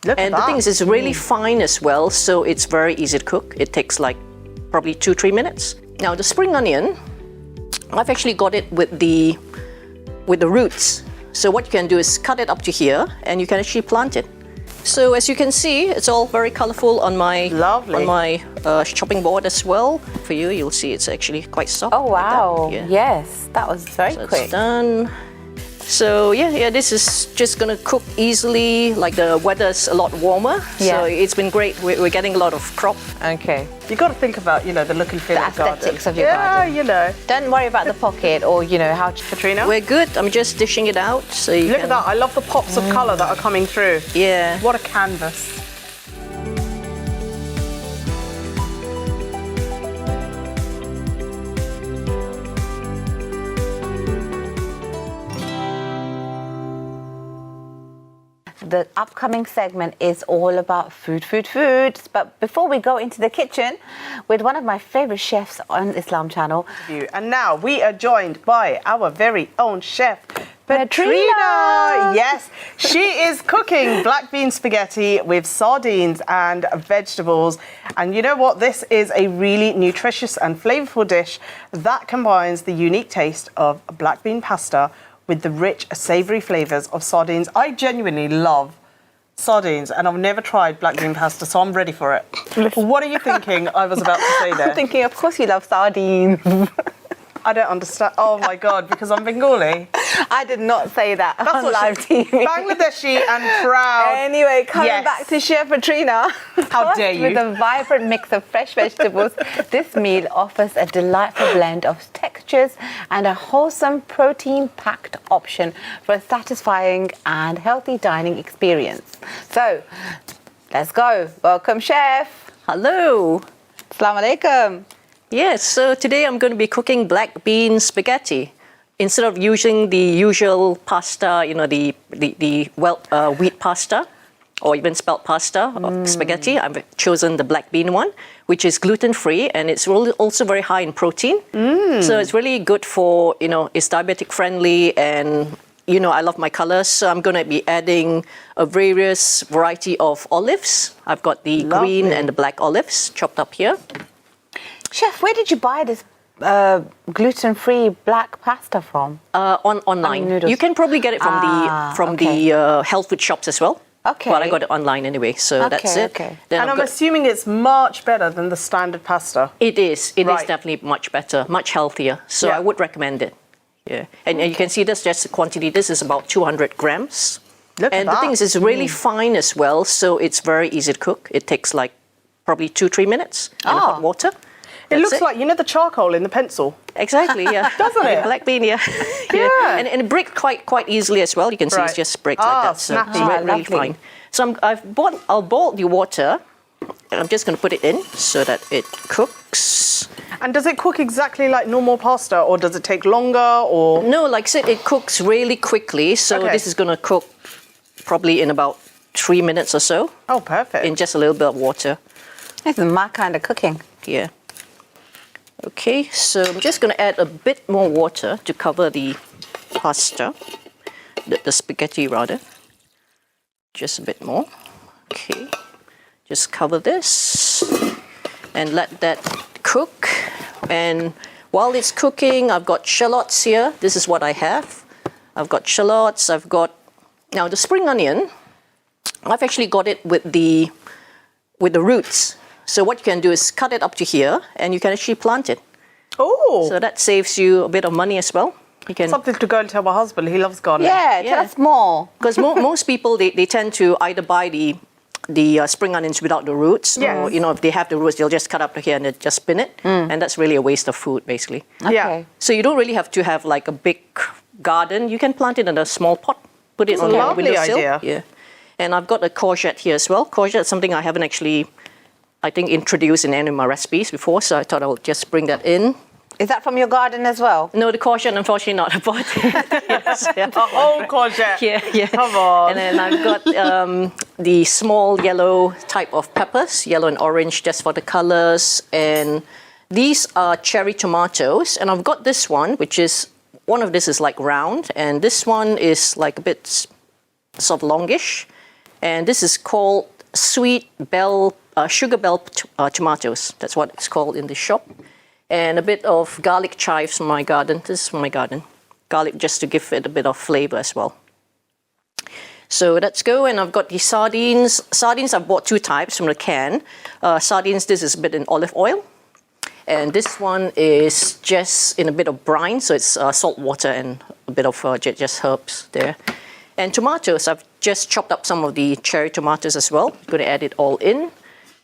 Look And at the thing that. is, it's really fine as well, so it's very easy to cook. It takes like probably 2-3 minutes. Now the spring onion, I've actually got it with the roots. So what you can do is cut it up to here, and you can actually plant it. So as you can see, it's all very colorful on my chopping board as well. For you, you'll see it's actually quite soft. Oh wow! Like that. Yes, that was very quick. It's done. So yeah, this is just gonna cook easily. Like the weather's a lot warmer, so it's been great. We're getting a lot of crop. Okay. You got to think about, the look and feel The of the garden. aesthetics of your garden. Yeah, Don't worry about the pocket or how. Petrina? We're good. I'm just dishing it out. So you Look at that. I love the pops of colour that are coming through. Yeah. What a canvas. The upcoming segment is all about foods. But before we go into the kitchen with one of my favorite chefs on Islam Channel. And now we are joined by our very own chef, Petrina. Yes, she is cooking black bean spaghetti with sardines and vegetables. And you know what? This is a really nutritious and flavorful dish that combines the unique taste of black bean pasta with the rich, savoury flavours of sardines. I genuinely love sardines, and I've never tried black bean pasta, so I'm ready for it. What are you thinking I was about to say there? I'm thinking, of course you love sardines. I don't understand. Oh my God, because I'm Bengali. I did not say that That's on what live she- TV. Bangladeshi and proud. Anyway, coming Yes. back to Chef Petrina. How dare you. With a vibrant mix of fresh vegetables, this meal offers a delightful blend of textures and a wholesome protein-packed option for a satisfying and healthy dining experience. So, let's go. Welcome, Chef. Hello. Assalamu alaikum. Yes, so today I'm going to be cooking black bean spaghetti. Instead of using the usual pasta, the wheat pasta, or even spelt pasta or spaghetti, I've chosen the black bean one, which is gluten-free, and it's really also very high in protein. So it's really good for, it's diabetic friendly, and I love my colors, so I'm going to be adding a various variety of olives. I've got the green and the black olives chopped up here. Chef, where did you buy this gluten-free black pasta from? Online. Noodles. You can probably get it from the health food shops as well. Okay. But I got it online anyway, so that's it. Okay. Then And I'm assuming it's much better than the standard pasta. It is. It is Right. definitely much better, much healthier. So I would recommend it. Yeah. And you can see this, just the quantity. This is about 200 grams. Look at And the that. thing is, it's really fine as well, so it's very easy to cook. It takes like probably 2-3 minutes in hot water. It That's looks like, the charcoal in the pencil. Exactly, yeah. Doesn't it? Black bean, yeah. Yeah. And it breaks quite easily as well. You can see Right. it's just breaks like that. So snappy. it's really lovely. fine. So I'll boil the water. And I'm just going to put it in so that it cooks. And does it cook exactly like normal pasta, or does it take longer, or? No, like I said, it cooks really quickly. So Okay. this is going to cook probably in about 3 minutes or so Oh, perfect. in just a little bit of water. This is my kind of cooking. Yeah. Okay, so I'm just going to add a bit more water to cover the pasta, the spaghetti rather. Just a bit more. Okay. Just cover this and let that cook. And while it's cooking, I've got shallots here. This is what I have. I've got shallots. Now the spring onion, I've actually got it with the roots. So what you can do is cut it up to here, and you can actually plant it. Oh, So that saves you a bit of money as well. You can, something to go and tell my husband. He loves gardening. Yeah, tell us more. because most people they tend to either buy the spring onions without the roots, Yes. or if they have the roots, they'll just cut up to here and they just spin it, and that's really a waste of food basically. Yeah. So you don't really have to have like a big garden. You can plant it in a small pot, put it on a your lovely windowsill. idea. Yeah, and I've got a courgette here as well. Courgette is something I haven't actually, I think, introduced in any of my recipes before, so I thought I would just bring that in. Is that from your garden as well? No, the courgette, unfortunately, not. I bought it. Yes, yeah. A whole courgette. Yeah. Come on. And then I've got the small yellow type of peppers, yellow and orange, just for the colors. And these are cherry tomatoes. And I've got this one, which is, one of this is like round, and this one is like a bit sort of longish. And this is called sweet bell, sugar bell tomatoes. That's what it's called in the shop. And a bit of garlic chives from my garden. This is from my garden. Garlic just to give it a bit of flavor as well. So let's go, and I've got the sardines. Sardines, I've bought 2 types from the can. Sardines, this is a bit in olive oil. And this one is just in a bit of brine, so it's salt water and a bit of just herbs there. And tomatoes, I've just chopped up some of the cherry tomatoes as well. I'm going to add it all in.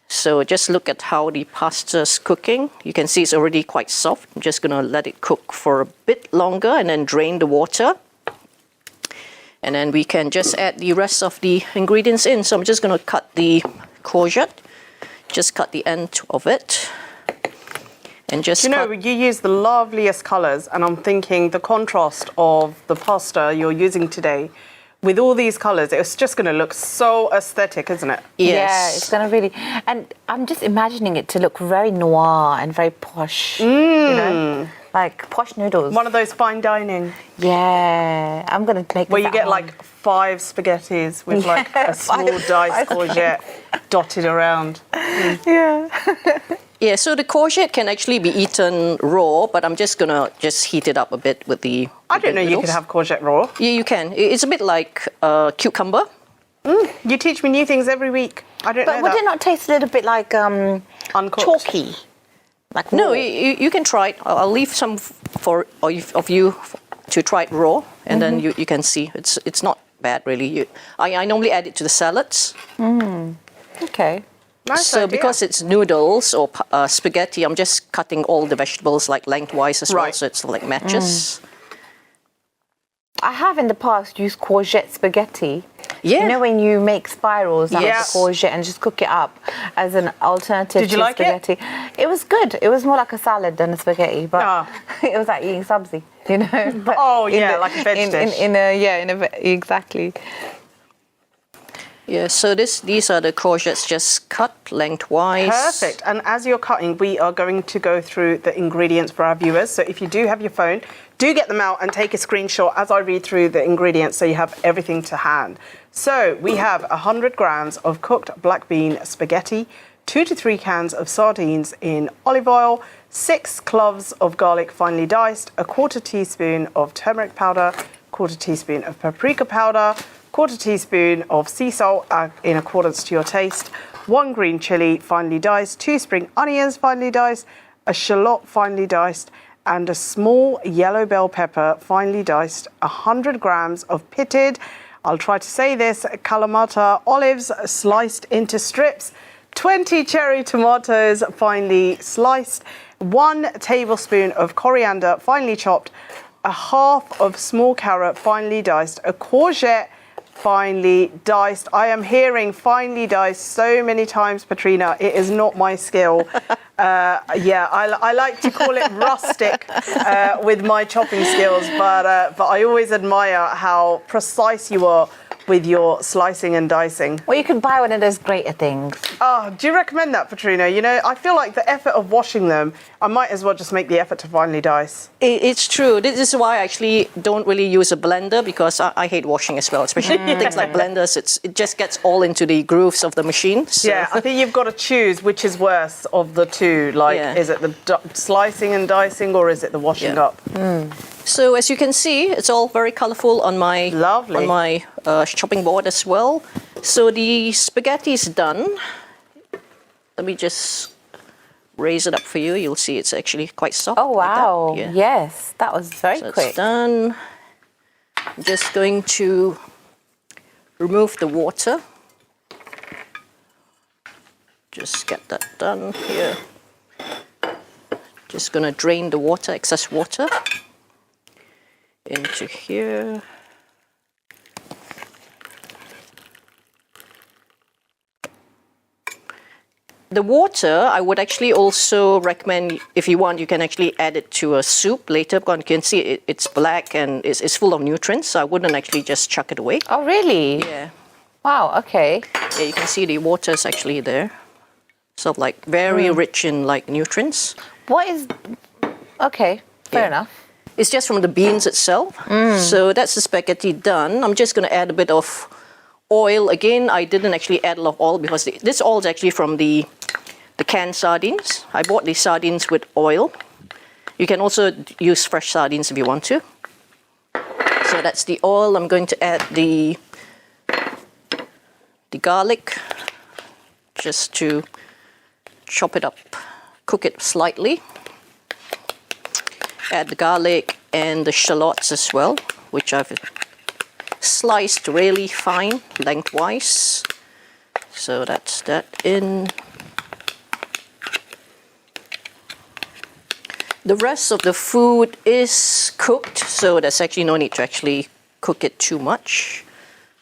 So just look at how the pasta's cooking. You can see it's already quite soft. I'm just going to let it cook for a bit longer and then drain the water. And then we can just add the rest of the ingredients in. So I'm just going to cut the courgette, just cut the end of it. And just you use the loveliest colours, and I'm thinking the contrast of the pasta you're using today with all these colours, it's just going to look so aesthetic, isn't it? Yes. Yeah, it's going to really... And I'm just imagining it to look very noir and very posh, you know? Like posh noodles. One of those fine dining. Yeah, I'm going to make where you get like 5 spaghettis with like a small diced courgette dotted around. Yeah. Yeah, so the courgette can actually be eaten raw, but I'm just going to heat it up a bit with the I didn't know you could have courgette raw. Yeah, you can. It's a bit like cucumber. You teach me new things every week. I don't know But would it not taste a little bit like uncooked? chalky? Like raw? No, you can try it. I'll leave some for of you to try it raw, and then you can see. It's not bad, really. I normally add it to the salads. Okay. Nice So idea. because it's noodles or spaghetti, I'm just cutting all the vegetables like lengthwise as well, so it's like matches. I have in the past used courgette spaghetti. Yeah. You know when you make spirals out Yes. of the courgette and just cook it up as an alternative Did you to like it? spaghetti. It was good. It was more like a salad than a spaghetti, but it was like eating sabzi, you know. But like a veg dish. Exactly. Yeah, so these are the courgettes just cut lengthwise. Perfect. And as you're cutting, we are going to go through the ingredients for our viewers. So if you do have your phone, do get them out and take a screenshot as I read through the ingredients so you have everything to hand. So we have 100 grams of cooked black bean spaghetti, 2 to 3 cans of sardines in olive oil, 6 cloves of garlic finely diced, a 1/4 teaspoon of turmeric powder, 1/4 teaspoon of paprika powder, 1/4 teaspoon of sea salt in accordance to your taste, 1 green chilli finely diced, 2 spring onions finely diced, a shallot finely diced, and a small yellow bell pepper finely diced, 100 grams of pitted, I'll try to say this, Kalamata olives sliced into strips, 20 cherry tomatoes finely sliced, 1 tablespoon of coriander finely chopped, a half of small carrot finely diced, a courgette finely diced. I am hearing finely diced so many times, Petrina. It is not my skill. I like to call it rustic with my chopping skills, but I always admire how precise you are with your slicing and dicing. Well, you can buy one of those grater things. Oh, do you recommend that, Petrina? You know, I feel like the effort of washing them, I might as well just make the effort to finely dice. It's true. This is why I actually don't really use a blender, because I hate washing as well, especially things like blenders. It just gets all into the grooves of the machine. So. Yeah, I think you've got to choose which is worse of the two. Like, is it the slicing and dicing, or is it the washing up? So as you can see, it's all very colourful on my chopping board as well. So the spaghetti is done. Let me just raise it up for you. You'll see it's actually quite soft. Oh, wow. Like that. Yes, that was very quick. It's done. I'm just going to remove the water. Just get that done here. Just going to drain the water, excess water, into here. The water, I would actually also recommend, if you want, you can actually add it to a soup later. Because you can see it's black and it's full of nutrients, so I wouldn't actually just chuck it away. Oh, really? Yeah. Wow, okay. Yeah, you can see the water is actually there. So like very rich in like nutrients. What is... Okay, fair enough. It's just from the beans itself. So that's the spaghetti done. I'm just going to add a bit of Oil, again, I didn't actually add a lot of oil because this oil is actually from the canned sardines. I bought the sardines with oil. You can also use fresh sardines if you want to. So that's the oil. I'm going to add the garlic just to chop it up, cook it slightly. Add the garlic and the shallots as well, which I've sliced really fine lengthwise. So that's that in. The rest of the food is cooked, so there's actually no need to actually cook it too much.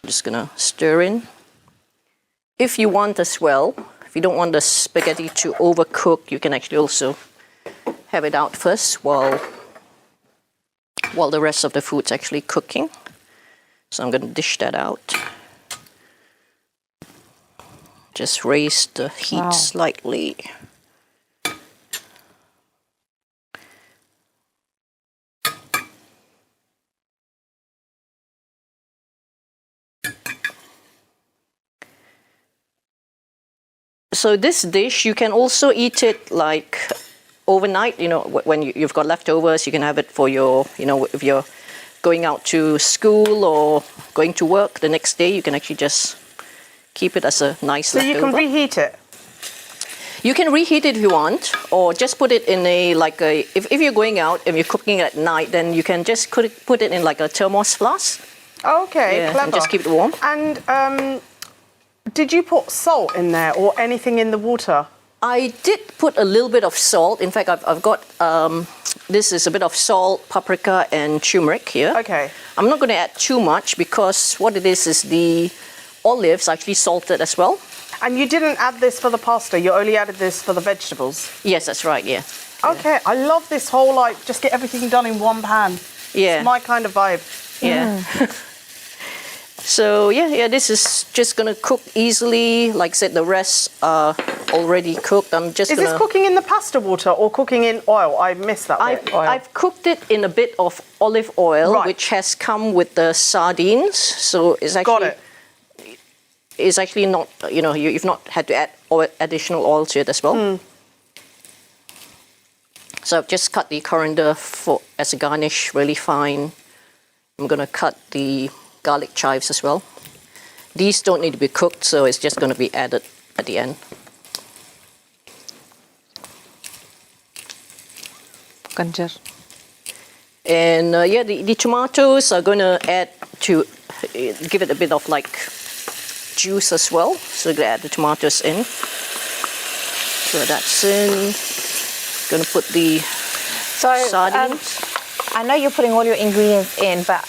I'm just gonna stir in. If you want as well, if you don't want the spaghetti to overcook, you can actually also have it out first while the rest of the food's actually cooking. So I'm gonna dish that out. Just raise the heat slightly. So this dish, you can also eat it like overnight, you know, when you've got leftovers, you can have it for your, you know, if you're going out to school or going to work the next day, you can actually just keep it as a nice leftover. So you can reheat it? You can reheat it if you want, or just put it in if you're going out and you're cooking it at night, then you can just put it in like a thermos flask. Okay, Yeah, clever. and just keep it warm. And did you put salt in there or anything in the water? I did put a little bit of salt. In fact, I've got, this is a bit of salt, paprika, and turmeric here. Okay. I'm not going to add too much because what it is the olives actually salted as well. And you didn't add this for the pasta, you only added this for the vegetables? Yes, that's right, yeah. Okay, I love this whole, like, just get everything done in one pan. Yeah. It's my kind of vibe. Yeah. So yeah, this is just gonna cook easily. Like I said, the rest are already cooked. I'm just Is this cooking in the pasta water or cooking in oil? I missed that bit. I've cooked it in a bit of olive oil, Right. which has come with the sardines. So it's actually Got it. It's actually not, you know, you've not had to add additional oil to it as well. So I've just cut the coriander as a garnish really fine. I'm gonna cut the garlic chives as well. These don't need to be cooked, so it's just going to be added at the end. Ganjar. And yeah, the tomatoes are going to add to give it a bit of like juice as well. So we're going to add the tomatoes in. So that's in. Going to put the sardines. I know you're putting all your ingredients in, but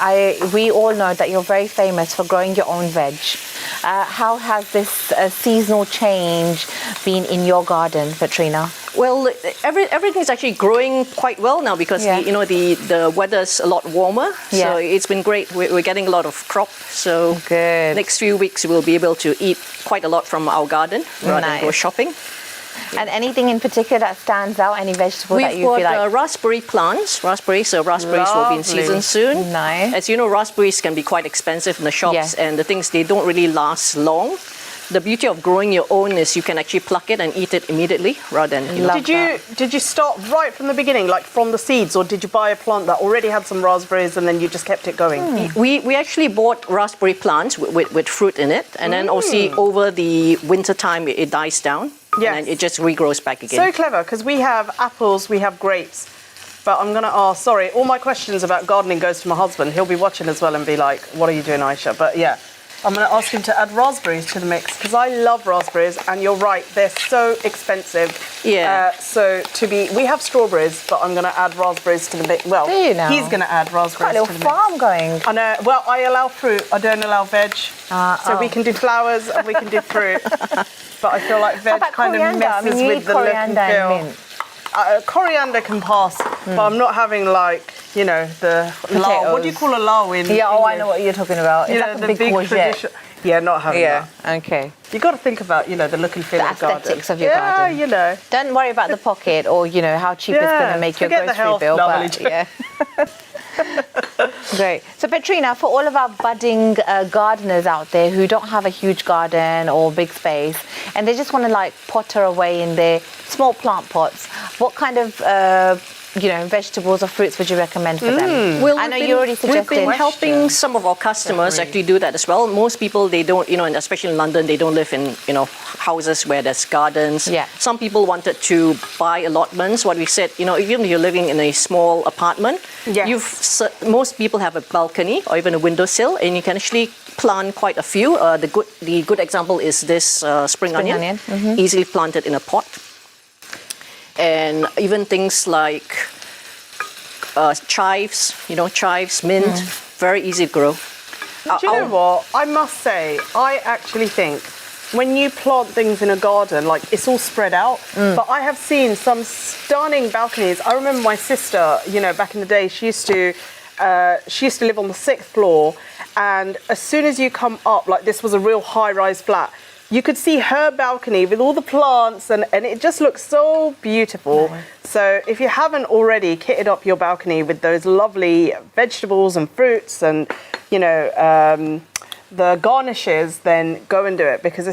we all know that you're very famous for growing your own veg. How has this seasonal change been in your garden, Petrina? Well, everything's actually growing quite well now because the weather's a lot warmer. So it's been great. We're getting a lot of crop. So good. Next few weeks we'll be able to eat quite a lot from our garden rather than go shopping. And anything in particular that stands out? Any vegetable that you feel like? We've got raspberry plants. Raspberries will be in season soon. Nice. As you know, raspberries can be quite expensive in the shops, and the things, they don't really last long. The beauty of growing your own is you can actually pluck it and eat it immediately rather than, you know. Did you start right from the beginning, like from the seeds, or did you buy a plant that already had some raspberries and then you just kept it going? We actually bought raspberry plants with fruit in it, and then obviously over the winter time it dies down. Yes. And then it just regrows back again. So clever, because we have apples, we have grapes. But I'm going to ask, sorry, all my questions about gardening goes to my husband. He'll be watching as well and be like, what are you doing, Aisha? But yeah, I'm going to ask him to add raspberries to the mix because I love raspberries, and you're right, they're so expensive. Yeah. We have strawberries, but I'm going to add raspberries to the mix. Well, do you now? He's going to add raspberries Quite a to the little mix. farm going. I know. Well, I allow fruit. I don't allow veg. So we can do flowers and we can do fruit. But I feel like veg kind of messes with the look and feel. Coriander can pass, but I'm not having the lao. What do you call a lao in English? I know what you're talking about. It's like a big courgette. Yeah, not having that. Okay. You got to think about, the look and feel The of the garden. aesthetics of your garden. Yeah, Don't worry about the pocket or, how cheap it's going to make your grocery bill. Lovely. But, yeah. Great. So, Petrina, for all of our budding gardeners out there who don't have a huge garden or big space, and they just want to like potter away in their small plant pots, what kind of vegetables or fruits would you recommend for them? Well, I know you already suggested. We've been helping some of our customers actually do that as well. Most people, they don't, and especially in London, they don't live in, houses where there's gardens. Yeah. Some people wanted to buy allotments. What we said, even if you're living in a small apartment, Yes. most people have a balcony or even a windowsill, and you can actually plant quite a few. The good example is this spring onion. Easily planted in a pot. And even things like chives, chives, mint, very easy to grow. Do you know what? I must say, I actually think when you plant things in a garden, like it's all spread out, but I have seen some stunning balconies. I remember my sister, back in the day, she used to live on the 6th floor, and as soon as you come up, like this was a real high-rise flat, you could see her balcony with all the plants, and it just looks so beautiful. Nice. So if you haven't already kitted up your balcony with those lovely vegetables and fruits and, the garnishes, then go and do it, because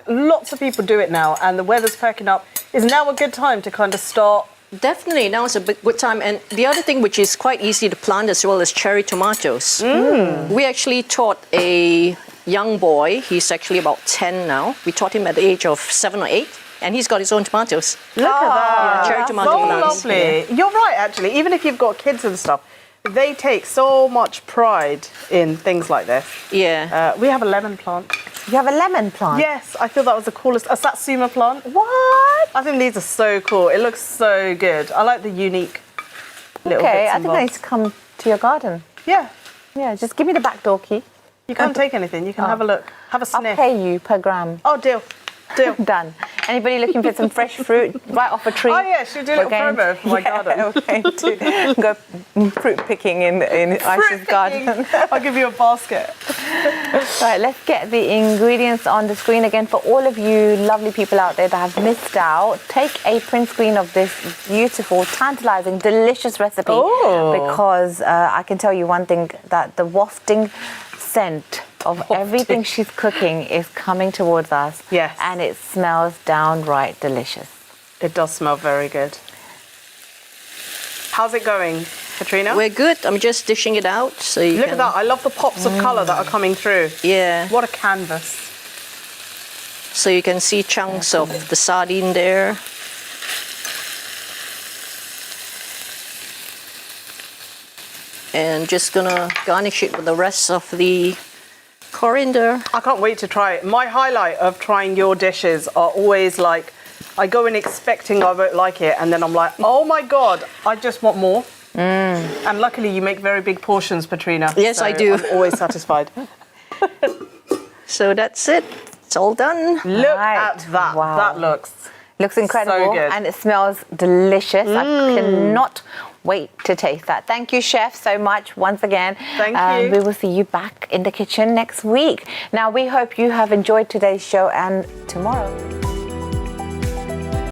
lots of people do it now, and the weather's perking up. Is now a good time to kind of start? Definitely, now is a good time. And the other thing which is quite easy to plant as well is cherry tomatoes. We actually taught a young boy, he's actually about 10 now. We taught him at the age of 7 or 8, and he's got his own tomatoes. Look at that. Cherry tomato so plants. Lovely. Yeah. You're right, actually. Even if you've got kids and stuff, they take so much pride in things like this. Yeah. We have a lemon plant. You have a lemon plant? Yes, I feel that was the coolest. A satsuma plant. What? I think these are so cool. It looks so good. I like the unique little bits Okay, I and think I need bobs. to come to your garden. Yeah. Yeah, just give me the back door key. You can't take anything. You can have a look. Have a I'll sniff. pay you per gram. Oh, deal. Done. Anybody looking for some fresh fruit right off a tree? Oh, yeah, should do a little promo for my garden. We're going to go fruit picking in Aisha's garden. I'll give you a basket. Right, let's get the ingredients on the screen again for all of you lovely people out there that have missed out. Take a print screen of this beautiful, tantalizing, delicious recipe, because I can tell you one thing, that the wafting scent of everything she's cooking is coming towards us. Yes. And it smells downright delicious. It does smell very good. How's it going, Petrina? We're good. I'm just dishing it out. So you Look at that. I love the pops of colour that are coming through. Yeah. What a canvas. So you can see chunks of the sardine there. And just gonna garnish it with the rest of the coriander. I can't wait to try it. My highlight of trying your dishes are always like, I go in expecting I won't like it, and then I'm like, oh my God, I just want more. And luckily you make very big portions, Petrina. Yes, so I do. I'm always satisfied. So that's it. It's all done. Look at that. Wow. That Looks incredible, so good. and it smells delicious. I cannot wait to taste that. Thank you, Chef, so much once again. Thank you. We will see you back in the kitchen next week. Now, we hope you have enjoyed today's show, and tomorrow